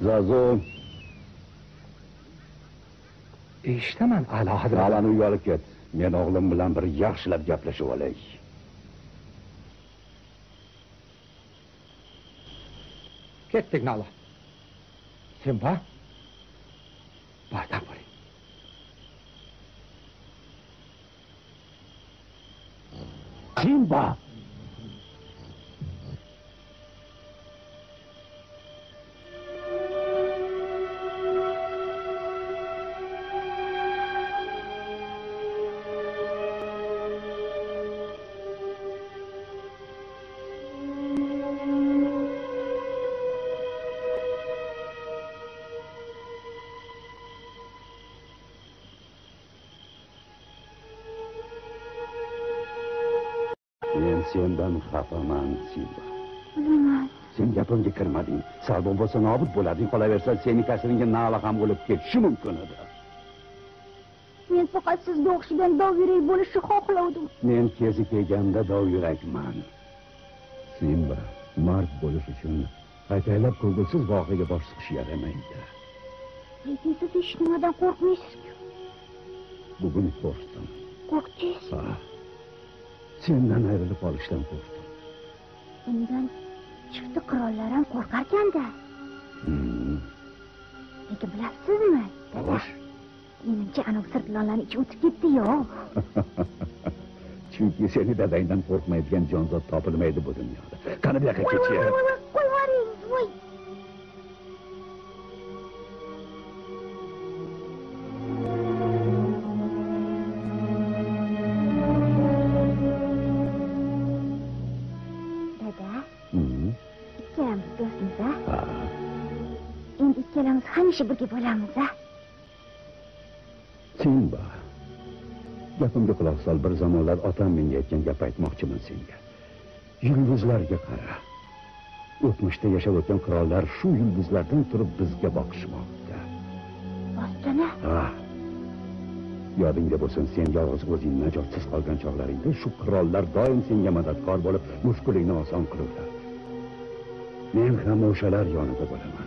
Zazo. Eshitaman, a'lo hazrat. Alani uyga olib ket. Men o'g'lim bilan bir yaxshilab gaplashib olay. Ketdik Nala. Simba? Bardak bo'ling. Simba! Sendan xafaman, Simba. Bilaman. Sen gapimga kirmading. Salbon bo'lsa nobud bo'larding. Qolaversa seni kasringga Nala ham o'lib ketishi mumkin edi. Men faqat sizga o'xshagan dovyurak bo'lishni xohlavdim. Men kezi kelganda dovyurakman. Simba, mard bo'lish uchun ataylab ko'ngilsiz voqeaga bosh suqish yaramaydi. Lekin siz hech nimadan qo'rqmaysiz-ku. Bugun qo'rqdim. Qo'rqdingiz? Ha. Sendan ayrilib qolishdan qo'rqdim. Bundan chifti qirollar ham qo'rqarkan-da. Lekin bilasizmi? Xo'sh. Menimcha anavi sirtlonlarning ichi o'tib ketdi-yu. Chunki seni dadangdan qo'rqmaydigan jonzot topilmaydi bu dunyoda. Qani bu yoqqa kechiring. Qo'yvaring, voy. Hamisha birga bo'lamiz-a? Simba. Gapimga quloq sol. Bir zamonlar otam menga aytgan gap aytmoqchiman senga. Yulduzlarga qara. O'tmishda yashab o'tgan qirollar shu yulduzlardan turib bizga boqishmoqda. Rostmi? Ha. Yodingda bo'lsin, sen yolg'iz o'zing najotsiz qolgan chog'laringda shu qirollar doim senga madadkor bo'lib, mushkulingni oson qilurlar. Men ham o'shalar yonida bo'laman.